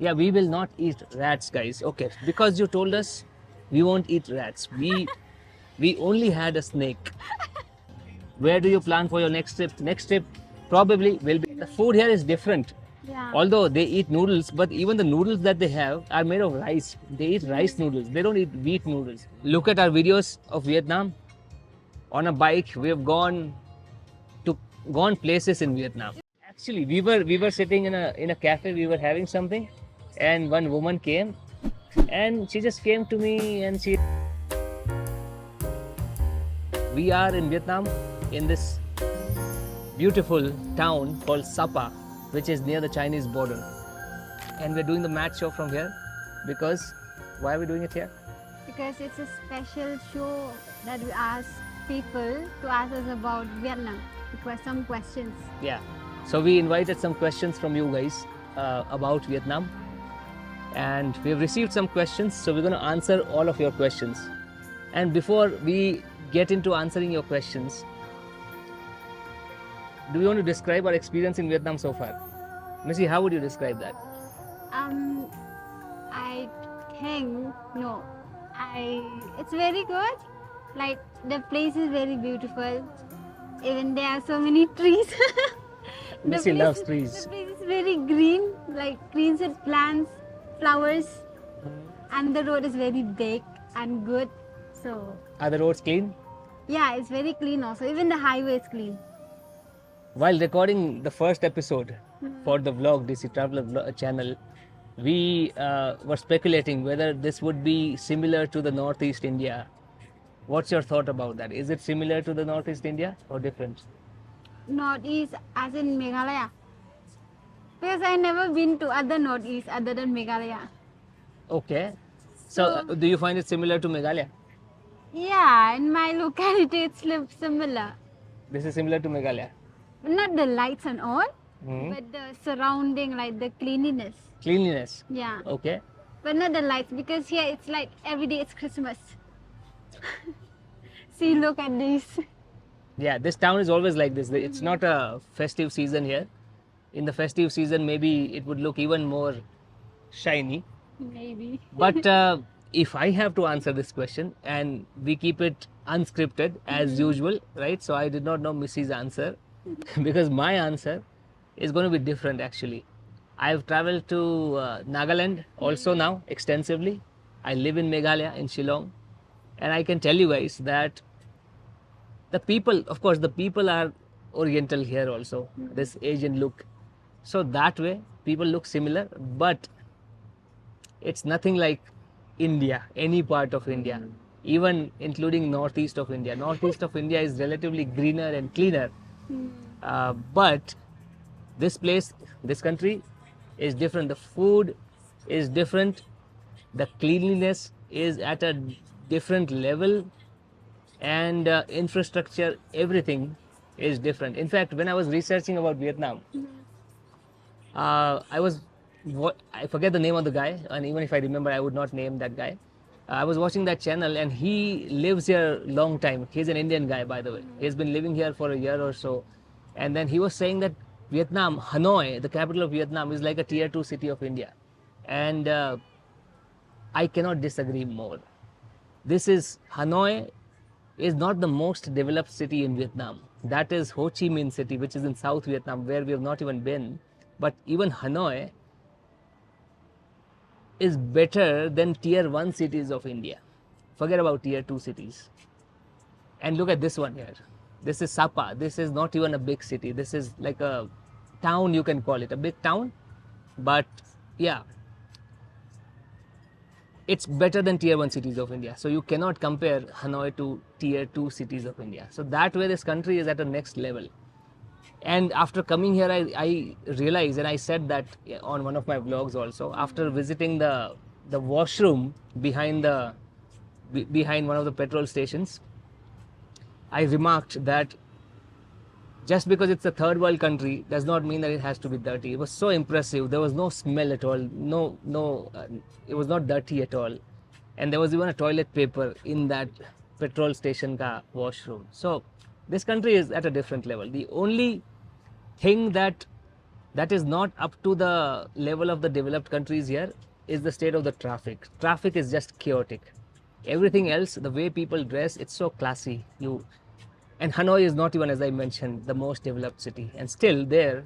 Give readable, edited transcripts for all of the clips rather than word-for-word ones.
Yeah, we will not eat rats, guys. Okay, because you told us we won't eat rats. We only had a snake. Where do you plan for your next trip? Next trip probably will be. The food here is different. Yeah. Although they eat noodles, but even the noodles that they have are made of rice. They eat rice noodles. They don't eat wheat noodles. Look at our videos of Vietnam. On a bike, we have to gone places in Vietnam. Actually, we were sitting in a cafe. We were having something, and one woman came, and she just came to me, and we are in Vietnam, in this beautiful town called Sapa, which is near the Chinese border. And we're doing the match show from here because why are we doing it here? Because it's a special show that we ask people to ask us about Vietnam. Some questions. Yeah. So we invited some questions from you guys about Vietnam, and we've received some questions. So we're going to answer all of your questions. And before we get into answering your questions, do you want to describe our experience in Vietnam so far? Missy, how would you describe that? I think no. It's very good. Like the place is very beautiful. Even there are so many trees. Missy loves trees. The place is very green, like green with plants, flowers, and the road is very big and good. So Are the roads clean? yeah, it's very clean also. Even the highway is clean. While recording the first episode for the vlog, DC Traveler channel, we were speculating whether this would be similar to the Northeast India. What's your thought about that? Is it similar to the Northeast India or different? Northeast as in Meghalaya. Because I never been to other Northeast other than Meghalaya. Okay. So, do you find it similar to Meghalaya? Yeah, in my locality it's similar. This is similar to Meghalaya. Not the lights and all, Hmm. but the surrounding, like the cleanliness. Cleanliness. Yeah. Okay. But not the lights, because here it's like every day it's Christmas. See, look at this. Yeah, this town is always like this. It's not a festive season here. In the festive season, maybe it would look even more shiny. Maybe. But if I have to answer this question, and we keep it unscripted as usual, right? So I did not know Missy's answer because my answer is going to be different actually. I've traveled to Nagaland also now extensively. I live in Meghalaya, in Shillong, and I can tell you guys that the people, of course, the people are oriental here also, this Asian look. So that way, people look similar, but it's nothing like India, any part of India, even including northeast of India. Northeast of India is relatively greener and cleaner, but this place, this country is different. The food is different, the cleanliness is at a different level, and infrastructure, everything is different. In fact, when I was researching about Vietnam, I forget the name of the guy, and even if I remember, I would not name that guy. I was watching that channel, and he lives here long time. He's an Indian guy, by the way. He's been living here for a year or so, and then he was saying that Vietnam, Hanoi, the capital of Vietnam, is like a tier 2 city of India, and I cannot disagree more. This is Hanoi is not the most developed city in Vietnam. That is Ho Chi Minh City, which is in South Vietnam, where we have not even been. But even Hanoi is better than tier 1 cities of India. Forget about tier 2 cities. And look at this one here. This is Sapa. This is not even a big city. This is like a town, you can call it. A big town. But yeah, it's better than tier 1 cities of India. So you cannot compare Hanoi to tier 2 cities of India. So that way this country is at a next level. And after coming here, I realized, and I said that on one of my vlogs also, after visiting the washroom behind one of the petrol stations, I remarked that just because it's a third world country does not mean that it has to be dirty. It was so impressive. There was no smell at all. It was not dirty at all. And there was even a toilet paper in that petrol station ka washroom. So this country is at a different level. The only thing that that is not up to the level of the developed countries here is the state of the traffic. Traffic is just chaotic. Everything else, the way people dress, it's so classy. And Hanoi is not even, as I mentioned, the most developed city. And still there,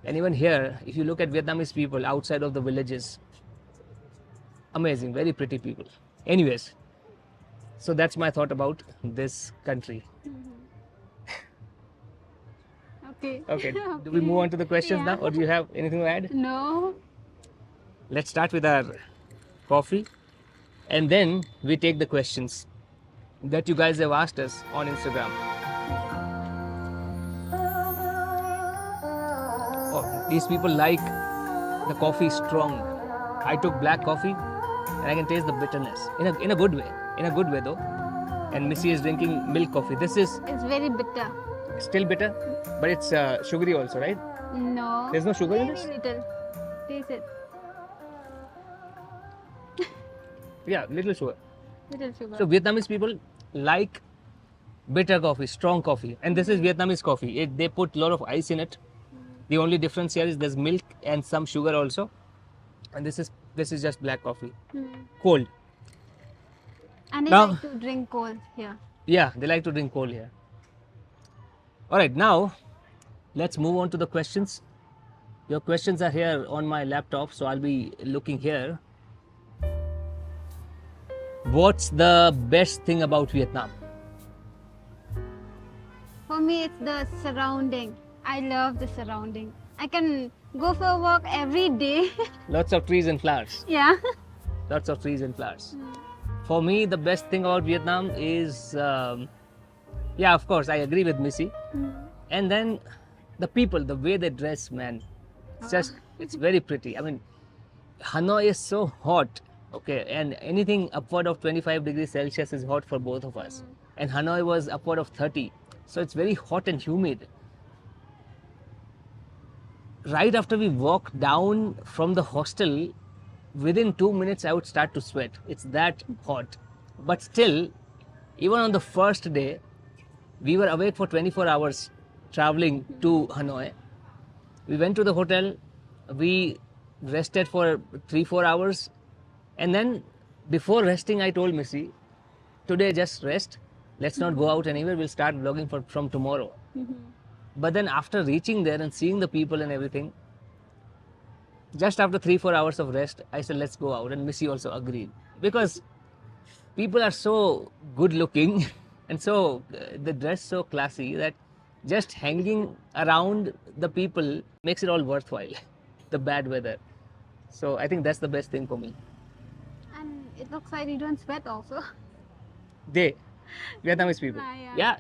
and even here, if you look at Vietnamese people outside of the villages, amazing, very pretty people. Anyways, so that's my thought about this country. Okay. Okay, do we move on to the questions now, or do you have anything to add? No. Let's start with our coffee, and then we take the questions that you guys have asked us on Instagram. Oh, these people like the coffee strong. I took black coffee, and I can taste the bitterness in a good way. In a good way though. And Missy is drinking milk coffee. This is It's very bitter. still bitter, but it's sugary also, right? No. There's no sugar in Very this? little. Taste it. Yeah, little sugar. Little sugar. So Vietnamese people like bitter coffee, strong coffee, and this is Vietnamese coffee. They put a lot of ice in it. The only difference here is there's milk and some sugar also, and this is just black coffee, cold. And they Now- like to drink cold here. Yeah, they like to drink cold here. All right, now let's move on to the questions. Your questions are here on my laptop, so I'll be looking here. What's the best thing about Vietnam? For me, it's the surrounding. I love the surrounding. I can go for a walk every day. Lots of trees and flowers. Yeah. Lots of trees and flowers. For me, the best thing about Vietnam is, yeah, of course, I agree with Missy. And then the people, the way they dress, man, it's very pretty. I mean, Hanoi is so hot, okay, and anything upward of 25 degrees Celsius is hot for both of us. And Hanoi was upward of 30, so it's very hot and humid. Right after we walk down from the hostel, within 2 minutes I would start to sweat. It's that hot. But still, even on the first day, we were awake for 24 hours traveling to Hanoi. We went to the hotel, we rested for 3-4 hours, and then before resting I told Missy, today just rest, let's not go out anywhere, we'll start vlogging from tomorrow. But then after reaching there and seeing the people and everything, just after 3-4 hours of rest, I said, let's go out. And Missy also agreed. Because people are so good looking and so they dress so classy that just hanging around the people makes it all worthwhile. The bad weather. So I think that's the best thing for me. And it looks like you don't sweat also. They, Vietnamese people. Yeah,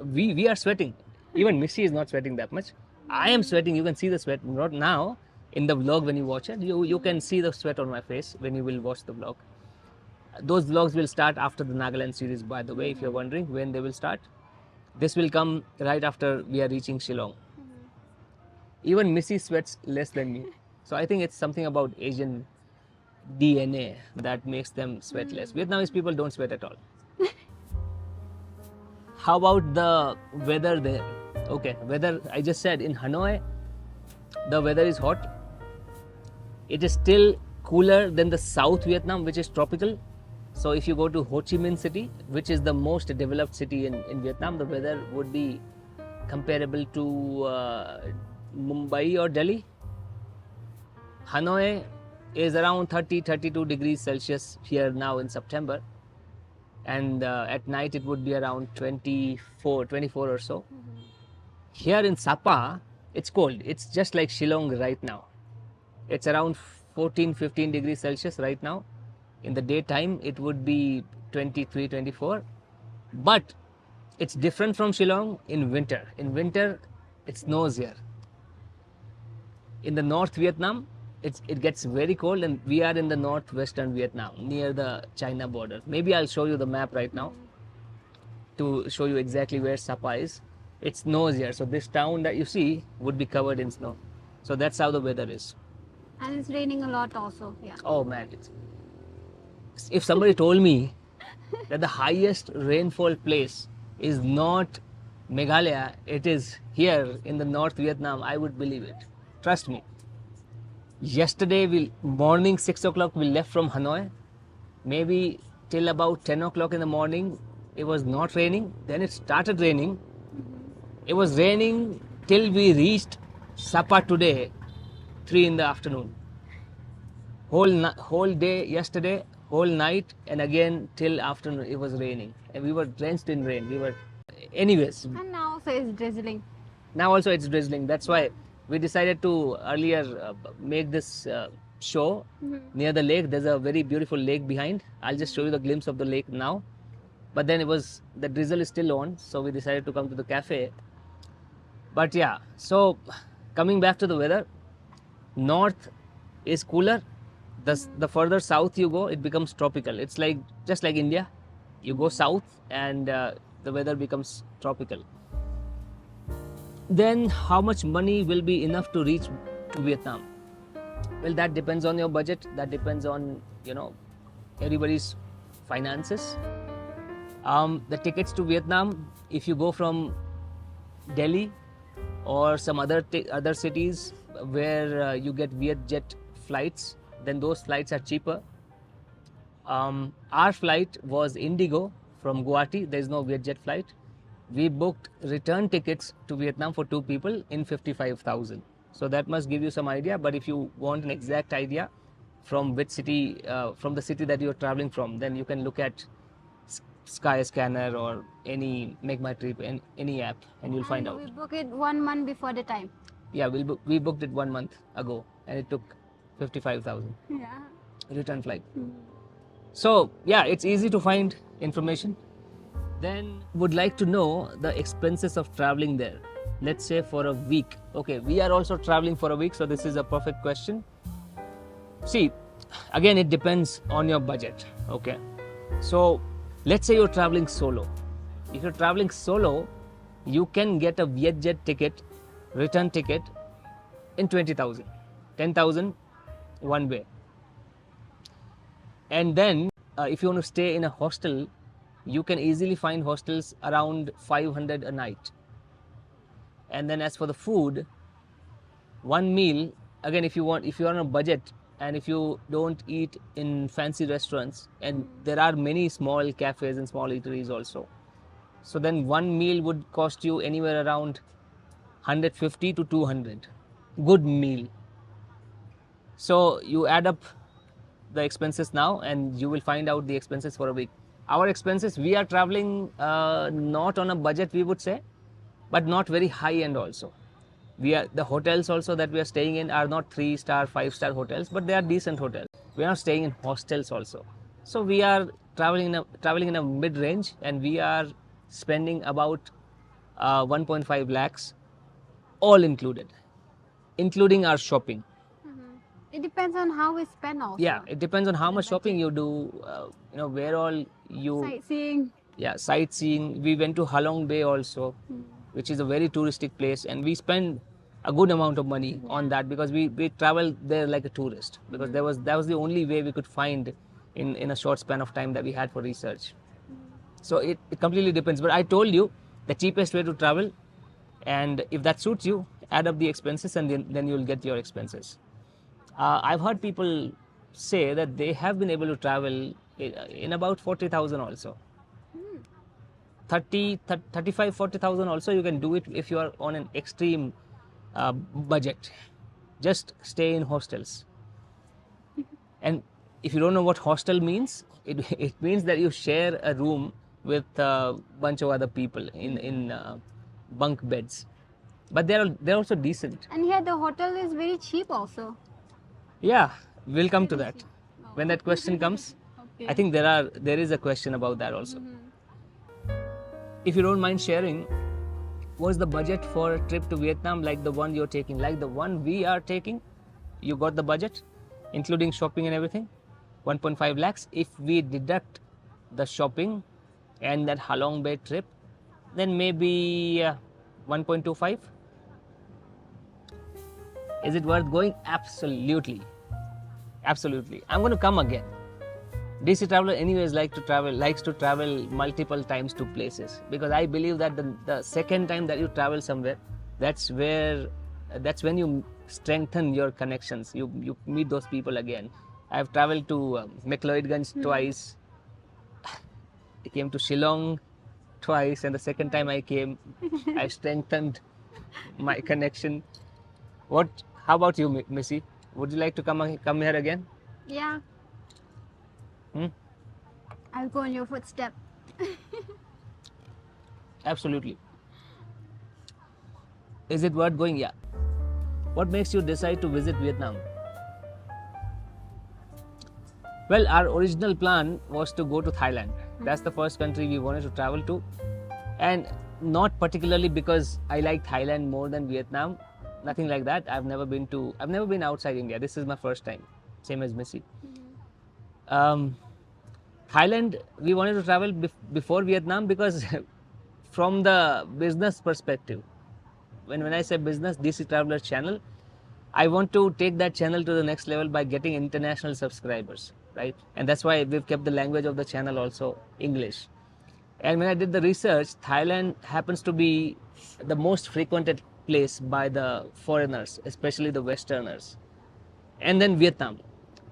we are sweating. Even Missy is not sweating that much. I am sweating. You can see the sweat. Not now. In the vlog when you watch it, you can see the sweat on my face when you will watch the vlog. Those vlogs will start after the Nagaland series, by the way, if you're wondering when they will start. This will come right after we are reaching Shillong. Even Missy sweats less than me. So I think it's something about Asian DNA that makes them sweat less. Vietnamese people don't sweat at all. How about the weather there? Okay, weather, I just said in Hanoi, the weather is hot. It is still cooler than the South Vietnam, which is tropical. So if you go to Ho Chi Minh City, which is the most developed city in Vietnam, the weather would be comparable to Mumbai or Delhi. Hanoi is around 30-32 degrees Celsius here now in September. And at night it would be around 24 or so. Here in Sapa, it's cold. It's just like Shillong right now. It's around 14-15 degrees Celsius right now. In the daytime, it would be 23-24. But it's different from Shillong in winter. In winter, it snows here. In the North Vietnam, it gets very cold, and we are in the northwestern Vietnam, near the China border. Maybe I'll show you the map right now to show you exactly where Sapa is. It snows here, so this town that you see would be covered in snow. So that's how the weather is. And it's raining a lot also. Yeah. Oh man, if somebody told me that the highest rainfall place is not Meghalaya, it is here in the North Vietnam, I would believe it. Trust me. Yesterday, morning 6 o'clock, we left from Hanoi. Maybe till about 10 o'clock in the morning, it was not raining. Then it started raining. It was raining till we reached Sapa today, 3 in the afternoon. Whole day yesterday, whole night, and again till afternoon it was raining, and we were drenched in rain. Anyways. And now also it's drizzling. Now also it's drizzling. That's why we decided to earlier make this show near the lake. There's a very beautiful lake behind. I'll just show you the glimpse of the lake now. But then the drizzle is still on, so we decided to come to the cafe. But yeah, so coming back to the weather, north is cooler. The further south you go, it becomes tropical. It's like just like India. You go south and the weather becomes tropical. Then how much money will be enough to reach to Vietnam? Well, that depends on your budget. That depends on, everybody's finances. The tickets to Vietnam, if you go from Delhi or some other cities where you get Vietjet flights, then those flights are cheaper. Our flight was Indigo from Guwahati. There is no Vietjet flight. We booked return tickets to Vietnam for 2 people in 55,000. So that must give you some idea. But if you want an exact idea from which city, from the city that you are traveling from, then you can look at Skyscanner or any Make My Trip, any app, and you'll find out. We booked it 1 month before the time. Yeah, we booked it 1 month ago, and it took 55,000. Yeah. Return flight. So yeah, it's easy to find information. Then would like to know the expenses of traveling there. Let's say for a week. Okay, we are also traveling for a week, so this is a perfect question. See, again, it depends on your budget. Okay, so let's say you're traveling solo. If you're traveling solo, you can get a Vietjet ticket, return ticket in 20,000, 10,000 one way. And then if you want to stay in a hostel, you can easily find hostels around 500 a night. And then as for the food, one meal, again, if you're on a budget and if you don't eat in fancy restaurants, and there are many small cafes and small eateries also, so then one meal would cost you anywhere around 150 to 200. Good meal. So you add up the expenses now and you will find out the expenses for a week. Our expenses, we are traveling not on a budget, we would say, but not very high end also. The hotels also that we are staying in are not 3-star, 5-star hotels, but they are decent hotels. We are not staying in hostels also. So we are traveling in a mid-range, and we are spending about 1.5 lakhs, all included, including our shopping. It depends on how we spend also. Yeah, it depends on how much shopping you do, where all you... Sightseeing. Yeah, sightseeing. We went to Halong Bay also, which is a very touristic place, and we spend a good amount of money on that because we traveled there like a tourist, because that was the only way we could find in a short span of time that we had for research. So it completely depends. But I told you the cheapest way to travel, and if that suits you, add up the expenses and then you'll get your expenses. I've heard people say that they have been able to travel in about 40,000 also. 35, 40,000 also you can do it if you are on an extreme budget. Just stay in hostels. And if you don't know what hostel means, it means that you share a room with a bunch of other people in bunk beds. But they're also decent. And here the hotel is very cheap also. Yeah, we'll come to that. When that question comes, Okay. I think there is a question about that also. If you don't mind sharing, what's the budget for a trip to Vietnam like the one you're taking? Like the one we are taking, you got the budget, including shopping and everything, 1.5 lakhs. If we deduct the shopping and that Halong Bay trip, then maybe 1.25. Is it worth going? Absolutely. Absolutely. I'm going to come again. DC Traveler anyways likes to travel multiple times to places, because I believe that the second time that you travel somewhere, that's where that's when you strengthen your connections. You meet those people again. I've traveled to McLeodganj twice. I came to Shillong twice, and the second time I came, I strengthened my connection. What? How about you, Missy? Would you like to come here again? Yeah, Hmm? I'll go in your footstep. Absolutely. Is it worth going? Yeah. What makes you decide to visit Vietnam? Well, our original plan was to go to Thailand. That's the first country we wanted to travel to. And not particularly because I like Thailand more than Vietnam. Nothing like that. I've never been outside India. This is my first time. Same as Missy. Thailand, we wanted to travel before Vietnam because from the business perspective, when I say business, DC Traveler channel, I want to take that channel to the next level by getting international subscribers, right? And that's why we've kept the language of the channel also English. And when I did the research, Thailand happens to be the most frequented place by the foreigners, especially the Westerners, and then Vietnam.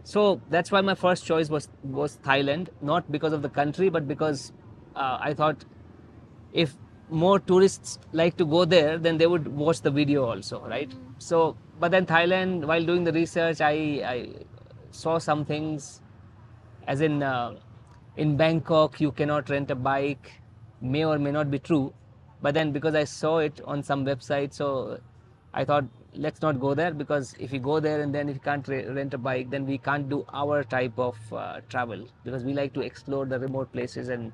So that's why my first choice was Thailand, not because of the country, but because I thought if more tourists like to go there, then they would watch the video also, right? So, but then Thailand, while doing the research, I saw some things, as in Bangkok, you cannot rent a bike, may or may not be true. But then because I saw it on some website, so I thought, let's not go there, because if you go there and then if you can't rent a bike, then we can't do our type of travel, because we like to explore the remote places and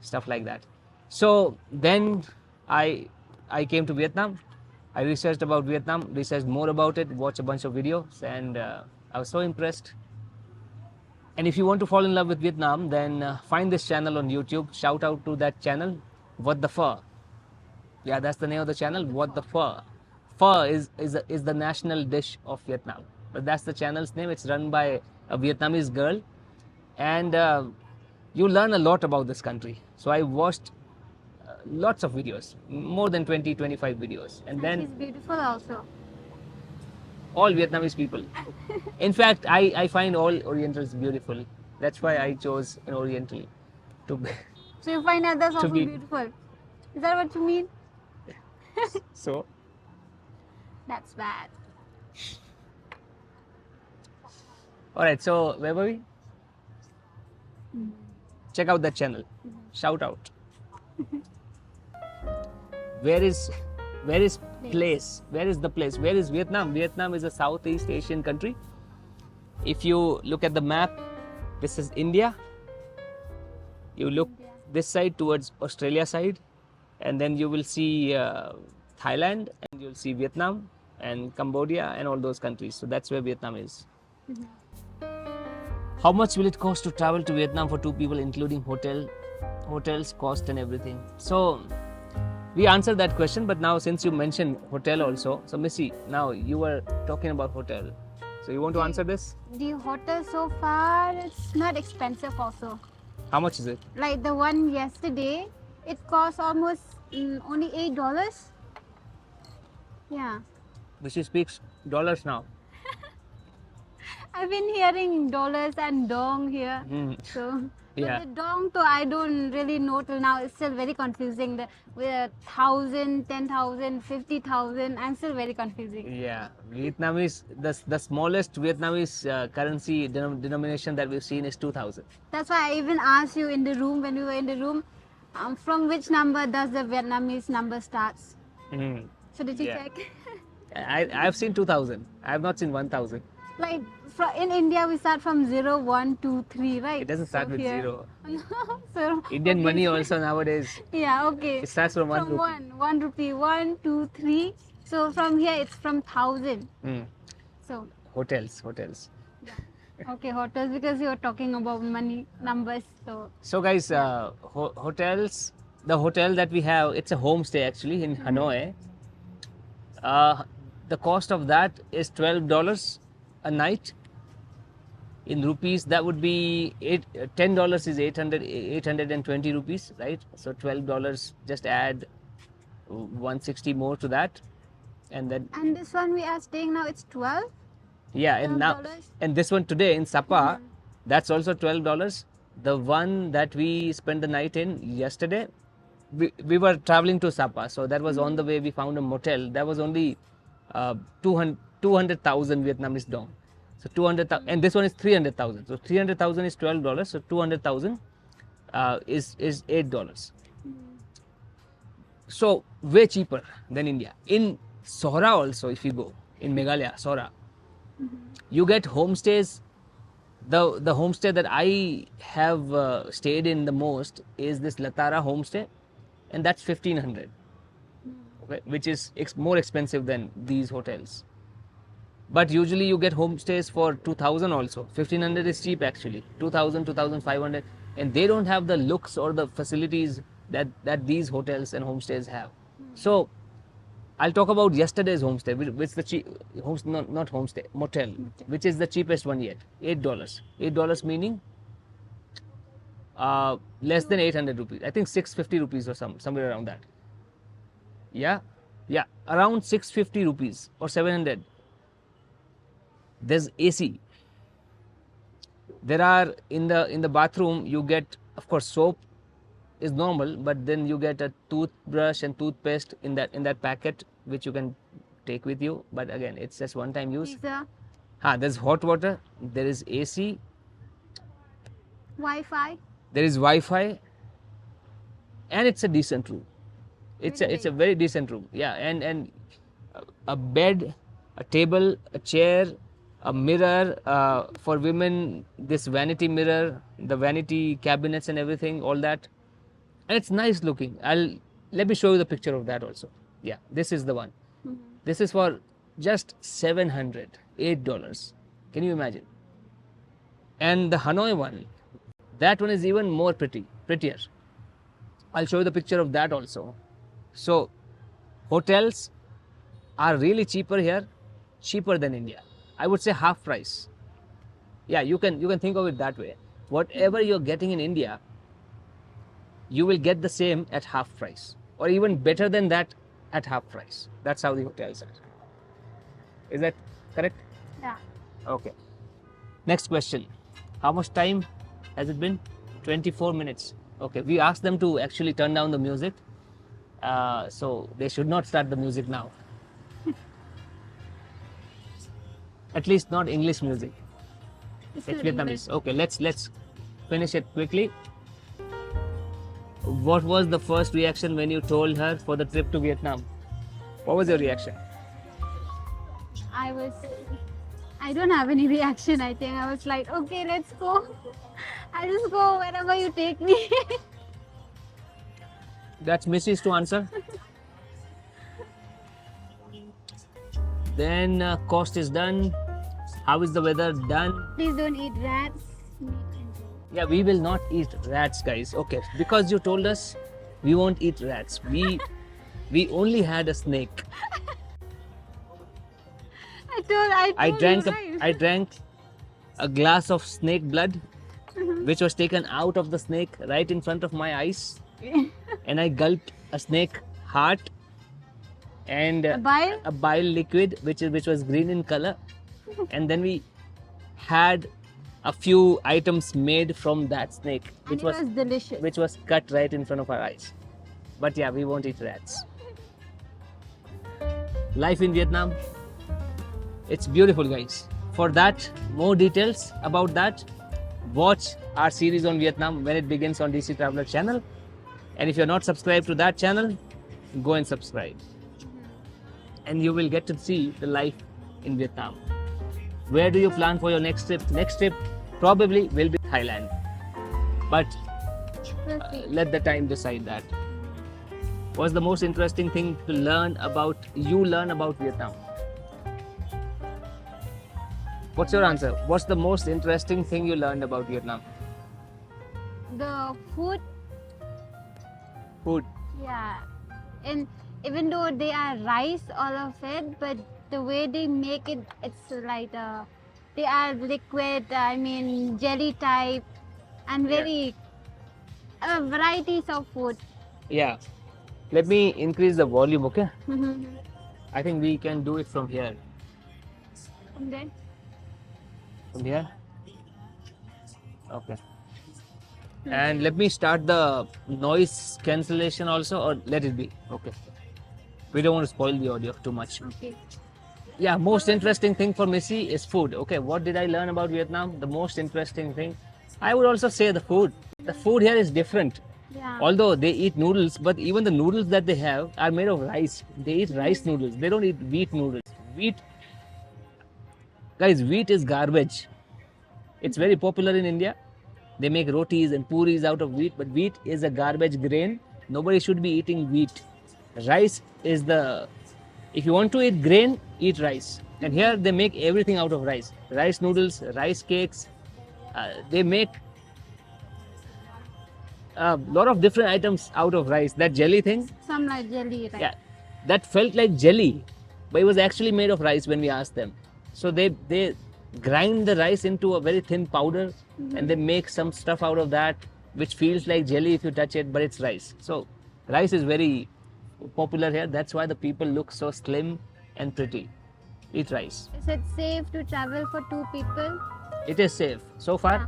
stuff like that. So then I came to Vietnam. I researched about Vietnam, researched more about it, watched a bunch of videos, and I was so impressed. And if you want to fall in love with Vietnam, then find this channel on YouTube. Shout out to that channel, What the Pho. Yeah, that's the name of the channel, What the Pho. Pho is the national dish of Vietnam. But that's the channel's name. It's run by a Vietnamese girl. And you learn a lot about this country. So I watched lots of videos, more than 20-25 videos. And then She's beautiful also. all Vietnamese people. In fact, I find all Orientals beautiful. That's why I chose an Oriental to be. So you find others also be- beautiful. Is that what you mean? So, That's bad. all right. So where were we? Check out that channel. Shout out. Where is place? Where is the place? Where is Vietnam? Vietnam is a Southeast Asian country. If you look at the map, this is India. You look this side towards Australia side, and then you will see Thailand, and you'll see Vietnam and Cambodia and all those countries. So that's where Vietnam is. How much will it cost to travel to Vietnam for two people, including hotels, cost and everything? So we answered that question, but now since you mentioned hotel also, so Missy, now you were talking about hotel. So you want to answer this? The hotel so far, it's not expensive also. How much is it? Like the one yesterday, it cost almost only $8. Yeah. Missy speaks dollars now. I've been hearing dollars and dong here. So, but Yeah. the dong too, I don't really know till now. It's still very confusing. With 1,000, 10,000, 50,000, I'm still very confusing. Yeah, Vietnamese, the smallest Vietnamese currency denomination that we've seen is 2,000. That's why I even asked you in the room, when we were in the room, from which number does the Vietnamese number starts? So did you Yeah. check? I've seen 2,000. I have not seen 1,000. Like in India, we start from 0, 1, 2, 3, right? It doesn't start So with here- zero. so Indian okay. money also nowadays, Yeah, okay. it starts from 1 From rupee. 1 rupee, 1, 2, 3. So from here, it's from 1,000. So, Hotels. okay, hotels, because you were talking about money numbers. So guys, hotels, the hotel that we have, it's a homestay actually in Hanoi. The cost of that is $12 a night. In rupees, that would be $10 is 820 rupees, right? So $12, just add 160 more to that. And then And this one we are staying now, it's 12. yeah, and now $12. and this one today in Sapa, that's also $12. The one that we spent the night in yesterday, we were traveling to Sapa, so that was on the way. We found a motel that was only 200,000 Vietnamese dong. So 200,000, and this one is 300,000. So 300,000 is $12. So 200,000 is $8. So way cheaper than India. In Sohra also, if you go in Meghalaya, Sohra, you get homestays. The homestay that I have stayed in the most is this Latara homestay, and that's 1,500, okay, which is more expensive than these hotels. But usually you get homestays for 2,000 also. 1,500 is cheap actually. 2,000, 2,500, and they don't have the looks or the facilities that these hotels and homestays have. So I'll talk about yesterday's homestay, which the cheap not homestay, motel, which is the cheapest one yet. $8. $8 meaning less than 800 rupees. I think 650 rupees or somewhere around that. Yeah, around 650 rupees or 700. There's AC. There are in the bathroom you get, of course, soap is normal, but then you get a toothbrush and toothpaste in that packet, which you can take with you. But again, it's just one time use. There's hot water. There is AC. Wi-Fi. There is Wi-Fi, and it's a decent room. It's a very decent room. Yeah, and a bed, a table, a chair, a mirror for women. This vanity mirror, the vanity cabinets, and everything, all that. And it's nice looking. Let me show you the picture of that also. Yeah, this is the one. This is for just $708. Can you imagine? And the Hanoi one, that one is even more prettier. I'll show you the picture of that also. So hotels are really cheaper here, cheaper than India. I would say half price. Yeah, you can think of it that way. Whatever you're getting in India, you will get the same at half price, or even better than that at half price. That's how the hotels are. Is that correct? Yeah. Okay. Next question. How much time has it been? 24 minutes. Okay. We asked them to actually turn down the music. So they should not start the music now. At least not English music. It's Vietnamese. Okay, let's finish it quickly. What was the first reaction when you told her for the trip to Vietnam? What was your reaction? I don't have any reaction. I think I was like, okay, let's go. I'll just go wherever you take me. That's Missy's to answer. Then cost is done. How is the weather done? Please don't eat rats. Yeah, we will not eat rats, guys. Okay, because you told us we won't eat rats. We only had a snake. I drank a glass of snake blood, which was taken out of the snake right in front of my eyes, and I gulped a snake heart and A bile liquid, which was green in color, and then we had a few items made from that snake, which was delicious. which was cut right in front of our eyes. But yeah, we won't eat rats. Life in Vietnam, it's beautiful, guys. For that, more details about that, watch our series on Vietnam when it begins on DC Traveler channel. And if you're not subscribed to that channel, go and subscribe. And you will get to see the life in Vietnam. Where do you plan for your next trip? Next trip probably will be Thailand. But let the time decide that. What's the most interesting thing to learn about Vietnam? What's your answer? What's the most interesting thing you learned about Vietnam? The food. Food. Yeah. And even though they are rice, all of it, but the way they make it, it's like they are liquid, jelly type, and very varieties of food. Yeah. Let me increase the volume, okay? I think we can do it from here. From there? From here? Okay. And let me start the noise cancellation also, or let it be. Okay. We don't want to spoil the audio too much. Okay. Yeah, most interesting thing for Missy is food. Okay, what did I learn about Vietnam? The most interesting thing, I would also say the food. The food here is different. Yeah. Although they eat noodles, but even the noodles that they have are made of rice. They eat rice noodles. They don't eat wheat noodles. Guys, wheat is garbage. It's very popular in India. They make rotis and puris out of wheat, but wheat is a garbage grain. Nobody should be eating wheat. Rice is the... If you want to eat grain, eat rice. And here they make everything out of rice. Rice noodles, rice cakes. They make a lot of different items out of rice. That jelly thing, Some like jelly, right? yeah, that felt like jelly, but it was actually made of rice when we asked them. So they grind the rice into a very thin powder, and they make some stuff out of that which feels like jelly if you touch it, but it's rice. So rice is very popular here. That's why the people look so slim and pretty. Eat rice. Is it safe to travel for 2 people? It is safe. So far,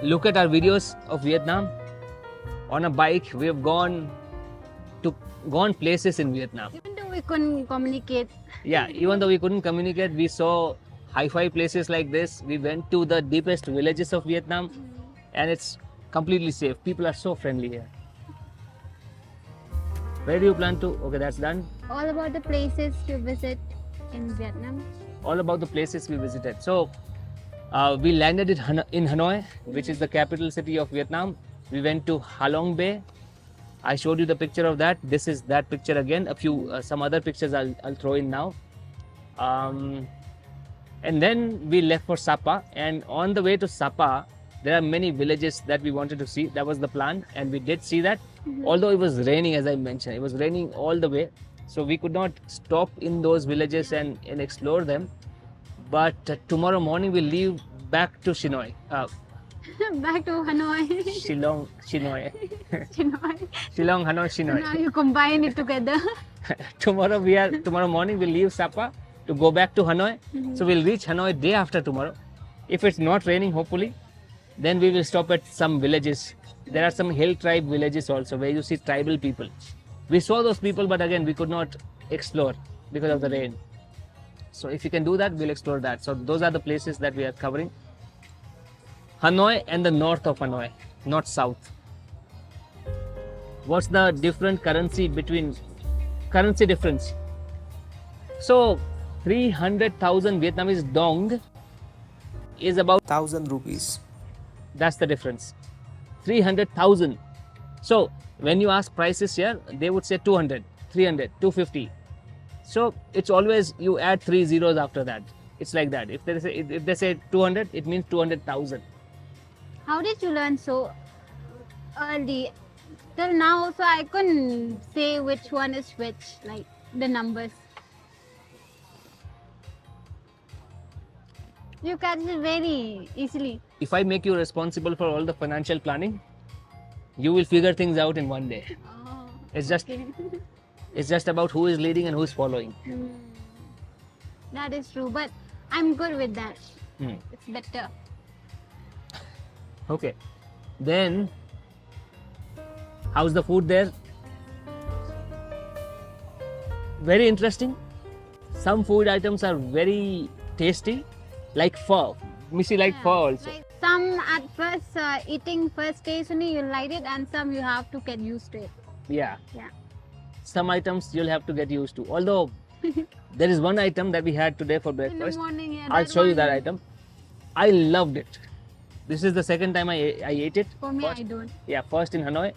look at our videos of Vietnam. On a bike, we have gone places in Vietnam. Even though we couldn't communicate. Yeah, even though we couldn't communicate, we saw hi-fi places like this. We went to the deepest villages of Vietnam, and it's completely safe. People are so friendly here. Where do you plan to? Okay, that's done. All about the places to visit in Vietnam. All about the places we visited. So, we landed in Hanoi, which is the capital city of Vietnam. We went to Ha Long Bay. I showed you the picture of that. This is that picture again. Some other pictures I'll throw in now. And then we left for Sapa. And on the way to Sapa, there are many villages that we wanted to see. That was the plan, and we did see that. Although it was raining, as I mentioned, it was raining all the way. So we could not stop in those villages and explore them. But tomorrow morning we'll leave back to Shinoy. Back to Hanoi. Shillong, Shinoy. Hanoi. Shillong, Hanoi, Now Shinoy. you combine it together. Tomorrow morning we'll leave Sapa to go back to Hanoi. So we'll reach Hanoi day after tomorrow. If it's not raining, hopefully, then we will stop at some villages. There are some hill tribe villages also where you see tribal people. We saw those people, but again, we could not explore because of the rain. So if you can do that, we'll explore that. So those are the places that we are covering. Hanoi and the north of Hanoi, not south. What's the currency difference? So 300,000 Vietnamese dong is about 1,000 rupees. That's the difference. 300,000. So when you ask prices here, they would say 200, 300, 250. So it's always you add 3 zeros after that. It's like that. If they say 200, it means 200,000. How did you learn so early? Till now also I couldn't say which one is which, like the numbers. You catch it very easily. If I make you responsible for all the financial planning, you will figure things out in one day. Oh, It's just okay. it's just about who is leading and who is following. That is true, but I'm good with that. Hmm. It's better. Okay. Then, how's the food there? Very interesting. Some food items are very tasty, like pho. Missy like pho also. Like some at first eating first taste only you like it, and some you have to get used to it. Yeah. Yeah. Some items you'll have to get used to. Although there is one item that we had today for In the breakfast. morning, yeah. I'll that show you one, that item. I loved it. This is the second time I ate it. For me, First- I don't. Yeah, first in Hanoi,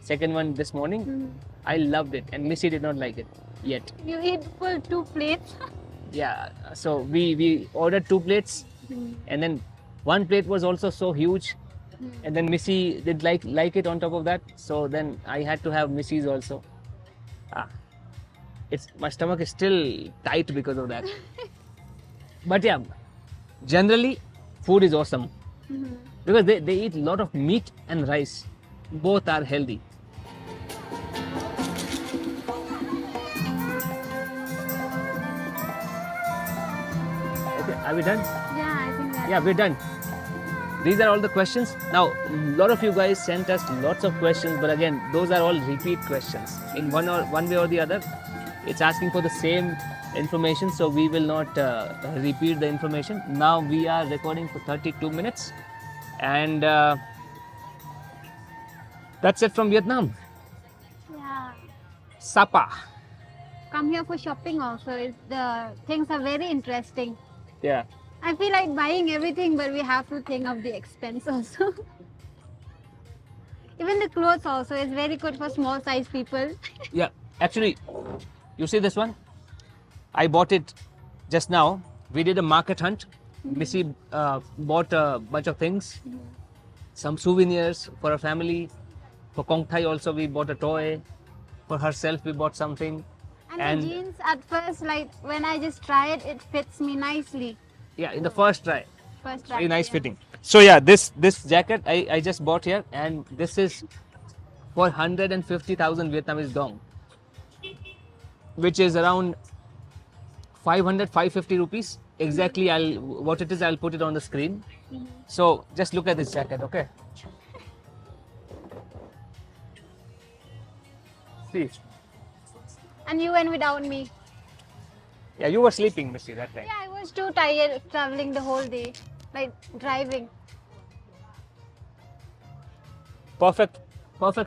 second one this morning. I loved it, and Missy did not like it yet. You eat full 2 plates. Yeah, so we ordered 2 plates, and then one plate was also so huge, and then Missy did like it on top of that. So then I had to have Missy's also. My stomach is still tight because of that. But yeah, generally food is awesome because they eat a lot of meat and rice. Both are healthy. Are we done? Yeah, I think that. Yeah, we're done. These are all the questions. Now, a lot of you guys sent us lots of questions, but again, those are all repeat questions. In one way or the other, it's asking for the same information, so we will not repeat the information. Now we are recording for 32 minutes, and that's it from Vietnam. Yeah. Sapa. Come here for shopping also. The things are very interesting. Yeah. I feel like buying everything, but we have to think of the expense also. Even the clothes also is very good for small size people. Yeah. Actually, you see this one? I bought it just now. We did a market hunt. Missy bought a bunch of things. Some souvenirs for her family. For Kong Thai also we bought a toy. For herself we bought something. And the jeans at first, like when I just try it, it fits me nicely. Yeah, in the first try. First try. Very nice yeah. fitting. So yeah, this jacket I just bought here, and this is for 150,000 Vietnamese dong, which is around 550 rupees. Exactly, what it is, I'll put it on the screen. So just look at this jacket, okay? See. And you went without me. Yeah, you were sleeping, Missy, that time. Yeah, I was too tired traveling the whole day, like driving. Perfect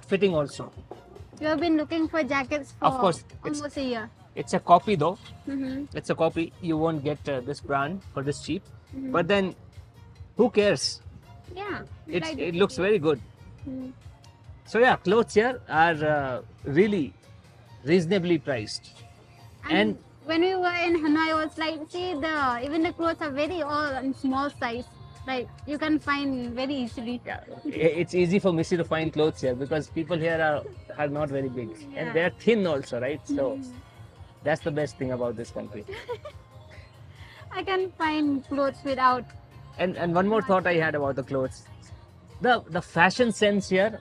fitting also. You have been looking for jackets for Of course, almost a year. It's a copy though. Mm-hmm. It's a copy. You won't get this brand for this cheap. But then, who cares? Yeah. It looks very good. Mhm. So yeah, clothes here are really reasonably priced. And when we were in Hanoi, I was like, see, even the clothes are very all in small size. Like you can find very easily. yeah, it's easy for Missy to find clothes here because people here are not very big and they're thin also, right? So that's the best thing about this country. I can find clothes without. And one more thought I had about the clothes. The fashion sense here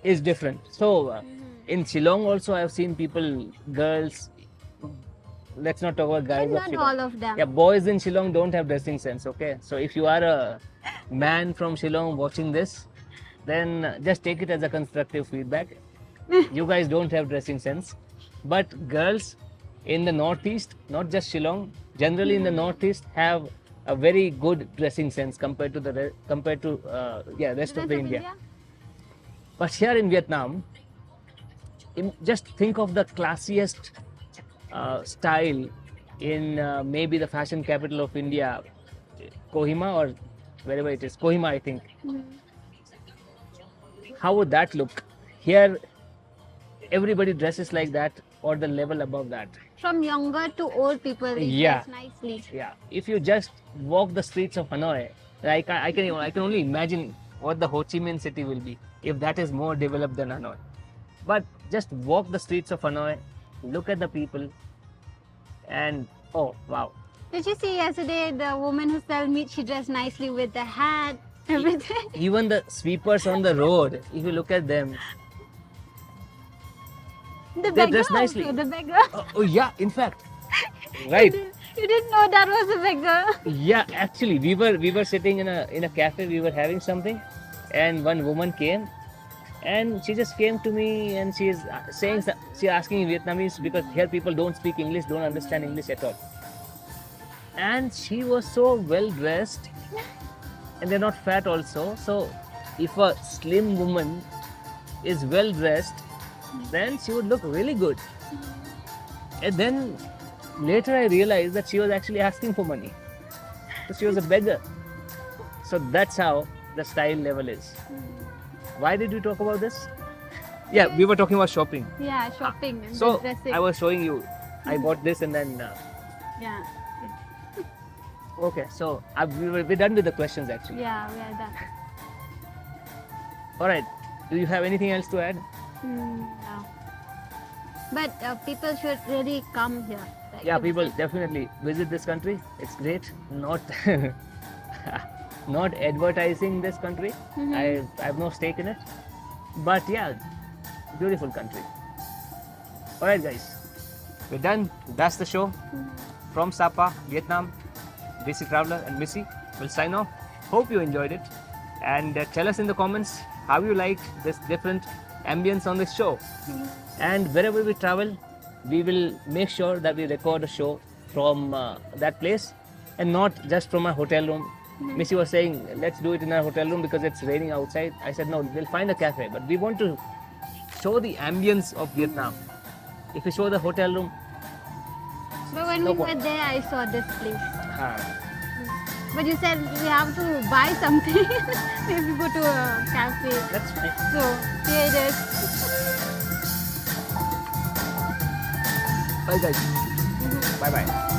is different. So in Shillong also I have seen people, girls. Let's not talk about guys But of not Shillong. all of them. Yeah, boys in Shillong don't have dressing sense, okay? So if you are a man from Shillong watching this, then just take it as a constructive feedback. You guys don't have dressing sense. But girls in the Northeast, not just Shillong, generally in the Northeast have a very good dressing sense compared to rest of the India. But here in Vietnam, just think of the classiest style in maybe the fashion capital of India, Kohima or wherever it is, Kohima I think. How would that look? Here, everybody dresses like that or the level above that. From younger to old people, they Yeah. dress nicely. Yeah, if you just walk the streets of Hanoi, like I can only imagine what the Ho Chi Minh city will be if that is more developed than Hanoi. But just walk the streets of Hanoi, look at the people, and oh wow. Did you see yesterday the woman who sell meat? She dressed nicely with the hat, everything. Even the sweepers on the road, if you look at them, The they beggar dress nicely. also, the beggar. Oh yeah, in fact, right. You didn't know that was a beggar. Yeah, actually, we were sitting in a cafe. We were having something, and one woman came, and she just came to me, and she is saying she asking in Vietnamese because here people don't speak English, don't understand English at all. And she was so well dressed, and they're not fat also. So, if a slim woman is well dressed, then she would look really good. And then later I realized that she was actually asking for money. So she was a beggar. So that's how the style level is. Why did we talk about this? Yeah, we were talking about shopping. Yeah, shopping and So dressing. I was showing you, I bought this and then, Yeah, okay, so we're done with the questions actually. yeah, we are done. Alright, do you have anything else to add? No. But people should really come here. Like, Yeah, to people visit. definitely visit this country. It's great. Not not advertising this country. I have no stake in it. But yeah, beautiful country. Alright guys, we're done. That's the show from Sapa, Vietnam. DC Traveler and Missy will sign off. Hope you enjoyed it, and tell us in the comments how you liked this different ambience on this show. And wherever we travel, we will make sure that we record a show from that place and not just from our hotel room. Missy was saying, let's do it in our hotel room because it's raining outside. I said, no, we'll find a cafe, but we want to show the ambience of Vietnam. If we show the hotel room, But when No we were point. there, I saw this place. ah, But you said we have to buy something if we go to a cafe. that's fine. So here it is. Bye guys. Bye bye.